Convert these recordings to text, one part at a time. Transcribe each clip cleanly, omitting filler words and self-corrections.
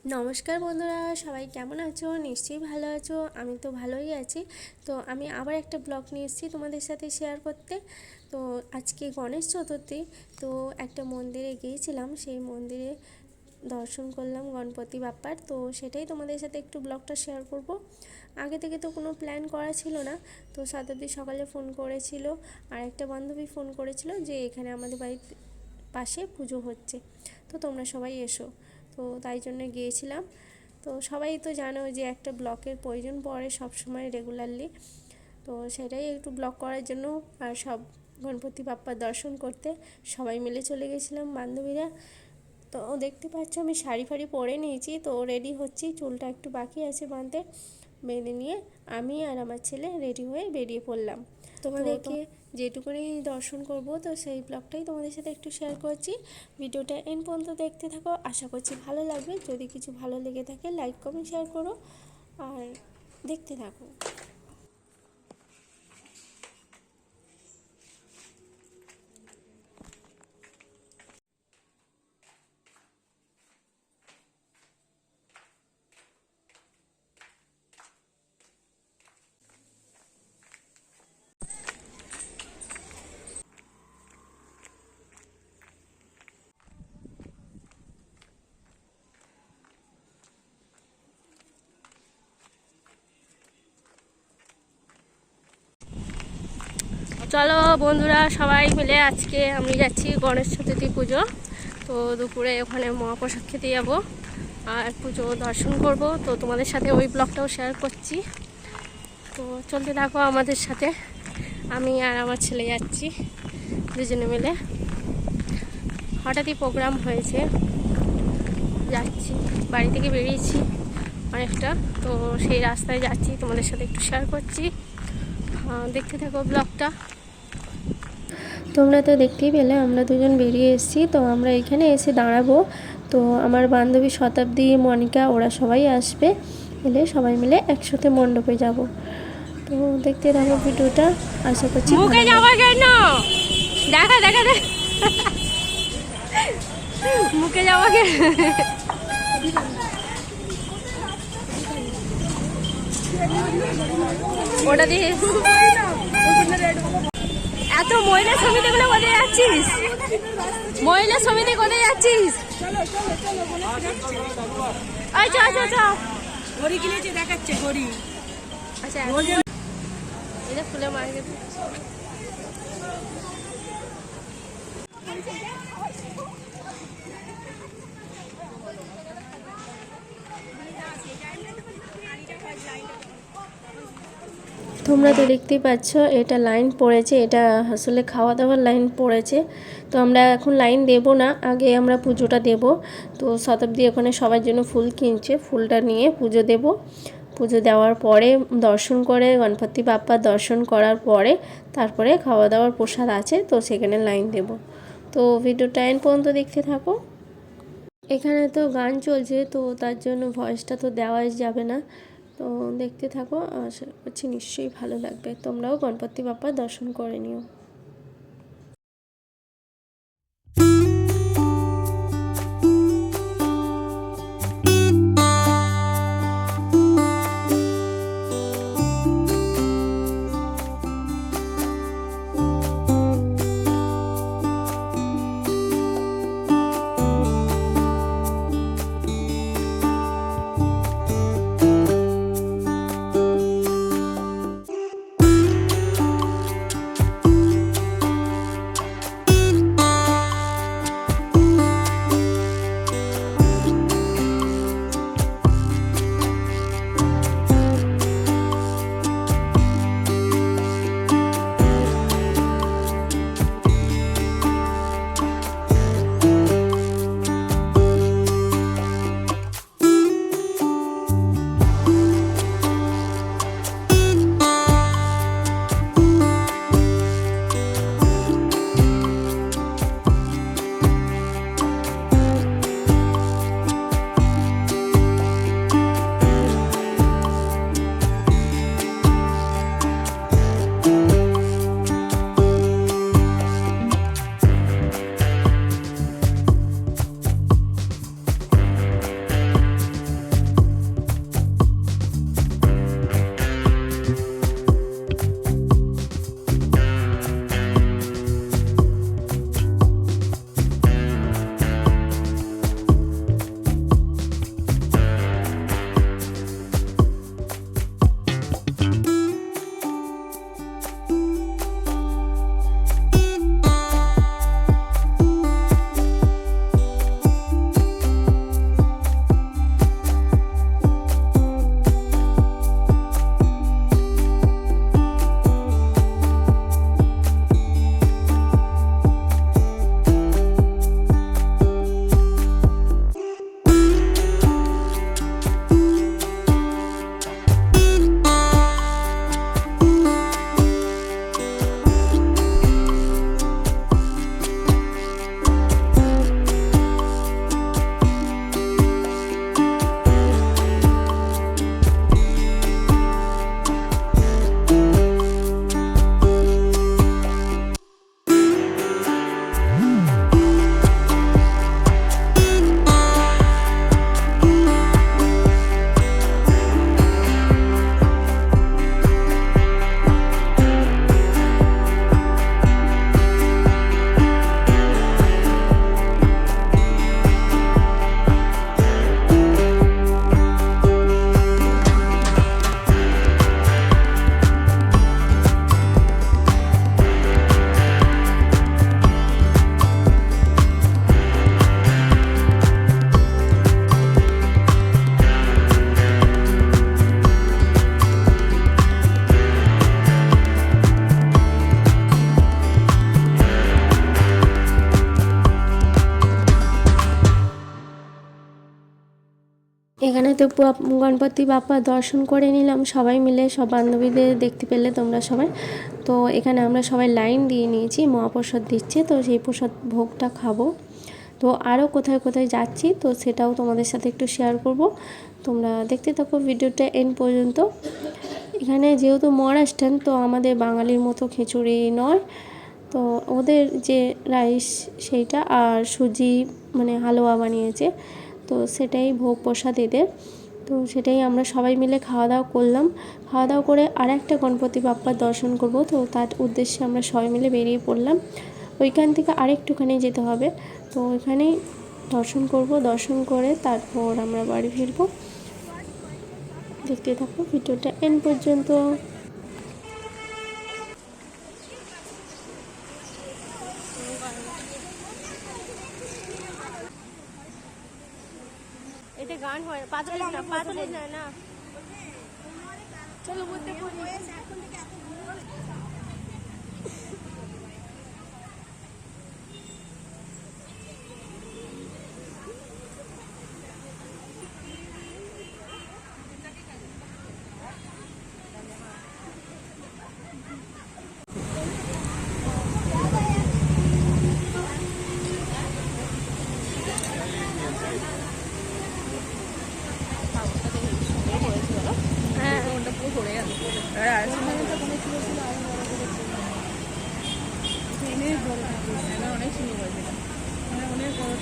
নমস্কার বন্ধুরা, সবাই কেমন আছো? নিশ্চয়ই ভালো আছো। আমি তো ভালোই আছি। তো আমি আবার একটা ব্লগ নিয়ে এসেছি তোমাদের সাথে শেয়ার করতে। তো আজকে গণেশ চতুর্থী। তো একটা মন্দিরে গিয়েছিলাম, সেই মন্দিরে দর্শন করলাম গণপতি বাপ্পার। তো সেটাই তোমাদের সাথে একটু ব্লগটা শেয়ার করব। আগে থেকে তো কোনো প্ল্যান করা ছিল না। তো শতাব্দী সকালে ফোন করেছিল, আর একটা বান্ধবী ফোন করেছিল যে এখানে আমাদের বাড়ির পাশে পুজো হচ্ছে, তো তোমরা সবাই এসো। তো তাই জন্য গিয়েছিলাম। তো সবাই তো জানো যে একটা ব্লকের প্রয়োজন পড়ে সব সময় রেগুলারলি। তো সেটাই একটু ব্লগ করার জন্য আর সব গণপতি বাপ্পার দর্শন করতে সবাই মিলে চলে গেছিলাম বান্ধবীরা। তো দেখতে পাচ্ছ আমি শাড়ি ফাড়ি পরে নিয়েছি, তো রেডি হচ্ছি, চুলটা একটু বাকি আছে বাঁধতে। বেঁধে নিয়ে আমি আর আমার ছেলে রেডি হয়ে বেরিয়ে পড়লাম। তোমাদেরকে যেটুকুনি দর্শন করব, তো সেই ব্লগটাই তোমাদের সাথে একটু শেয়ার করছি। ভিডিওটা এন্ড পর্যন্ত দেখতে থাকো, আশা করছি ভালো লাগবে। যদি কিছু ভালো লেগে থাকে লাইক কমেন্ট শেয়ার করো আর দেখতে থাকো। চলো বন্ধুরা, সবাই মিলে আজকে আমি যাচ্ছি গণেশ চতুর্থী পুজো। তো দুপুরে ওখানে মহাপ্রসাদ খেতে যাবো আর পুজো দর্শন করব। তো তোমাদের সাথে ওই ব্লগটাও শেয়ার করছি। তো চলতে থাকো আমাদের সাথে। আমি আর আমার ছেলে যাচ্ছি দুজনে মিলে। হঠাৎই প্রোগ্রাম হয়েছে, যাচ্ছি, বাড়ি থেকে বেরিয়েছি অনেকটা। তো সেই রাস্তায় যাচ্ছি, তোমাদের সাথে একটু শেয়ার করছি। দেখতে থাকো ব্লগটা। তোমরা তো দেখতেই পেলে আমরা দুজন বেরিয়ে এসেছি। তো আমরা এখানে এসে দাঁড়াবো। তো আমার বান্ধবী শতাব্দী, মনিকা, ওরা সবাই আসবে। এলে সবাই মিলে একসাথে মণ্ডপে যাব। তো দেখতে থাকো ভিডিওটা, আশা করছি মুখে যাওয়া কেন দেখা দেখা মুখে যাওয়া কেন ওটা দিয়ে এত মহিলা সমিতিগুলো কোথায় যাচ্ছিস? মহিলা সমিতি কোথায় যাচ্ছিস? আচ্ছা আচ্ছা আচ্ছা, ঘড়ি কিনেছে দেখাচ্ছে ঘড়ি। আচ্ছা এটা ফুলে মার্কেট। তোমরা তো দেখতেই পাচ্ছ এটা লাইন পড়েছে, এটা আসলে খাওয়া দাওয়ার লাইন পড়েছে। তো আমরা এখন লাইন দেব না, আগে আমরা পুজোটা দেব। তো শতাব্দী ওখানে সবার জন্য ফুল কিনছে, ফুলটা নিয়ে পুজো দেব। পুজো দেওয়ার পরে দর্শন করে গণপতি বাপ্পার দর্শন করার পরে তারপরে খাওয়া দাওয়ার প্রসাদ আছে, তো সেখানে লাইন দেব। তো ভিডিওটা এন্ড পর্যন্ত দেখতে থাকো। এখানে তো গান চলছে, তো তার জন্য ভয়েসটা তো দেওয়াই যাবে না। তো দেখতে থাকো, আশা করছি নিশ্চয়ই ভালো লাগবে। তোমরাও গণপতি বাপ্পার দর্শন করে নিও। এখানে তো গণপতি বাপ্পা দর্শন করে নিলাম সবাই মিলে, সব বান্ধবীদের দেখতে পেলে তোমরা সবাই। তো এখানে আমরা সবাই লাইন দিয়ে নিয়েছি, মহাপ্রসাদ দিচ্ছে, তো সেই প্রসাদ ভোগটা খাবো। তো আরও কোথায় কোথায় যাচ্ছি তো সেটাও তোমাদের সাথে একটু শেয়ার করব, তোমরা দেখতে থাকো ভিডিওটা এন্ড পর্যন্ত। এখানে যেহেতু মহারাষ্ট্রান, তো আমাদের বাঙালির মতো খিচুড়ি নয়, তো ওদের যে রাইস সেইটা আর সুজি মানে হালুয়া বানিয়েছে, তো সেটাই ভোগ প্রসাদ এদের। তো সেটাই আমরা সবাই মিলে খাওয়া দাওয়া করলাম। খাওয়া দাওয়া করে আর একটা গণপতি বাপ্পার দর্শন করব, তো তার উদ্দেশ্যে আমরা সবাই মিলে বেরিয়ে পড়লাম। ওইখান থেকে আরেকটুখানি যেতে হবে, তো ওইখানেই দর্শন করব, দর্শন করে তারপর আমরা বাড়ি ফিরবো। দেখতে থাকো ভিডিওটা এন্ড পর্যন্ত। এটা গান হয় পাতলে না না চলো বলতে অনেক সুন্দর হয়েছিল, অনেক বড়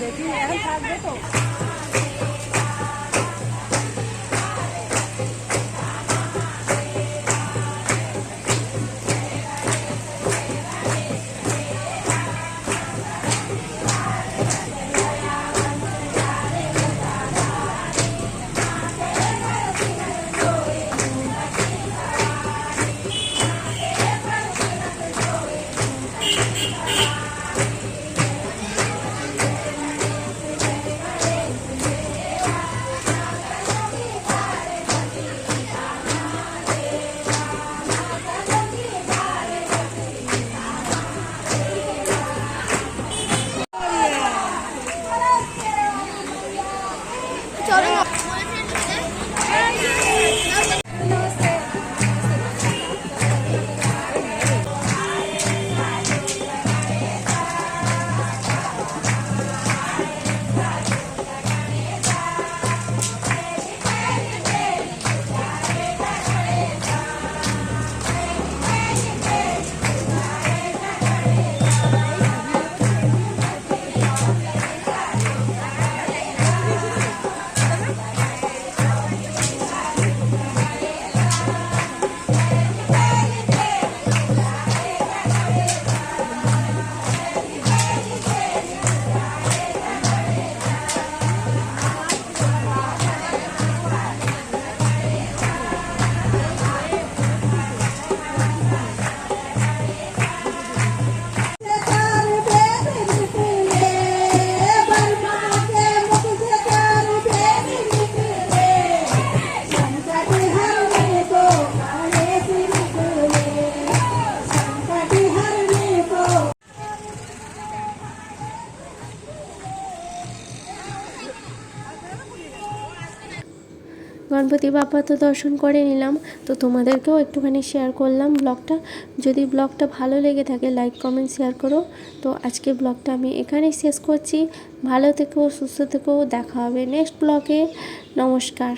দেখি এখন থাকবে তো। গণপতি বাপ্পা তো দর্শন করে নিলাম, তো তোমাদেরকেও একটুখানি শেয়ার করলাম ব্লগটা। যদি ব্লগটা ভালো লেগে থাকে লাইক কমেন্ট শেয়ার করো। তো আজকে ব্লগটা আমি এখানেই শেষ করছি। ভালো থেকো, সুস্থ থেকো, দেখা হবে নেক্সট ব্লগে। নমস্কার।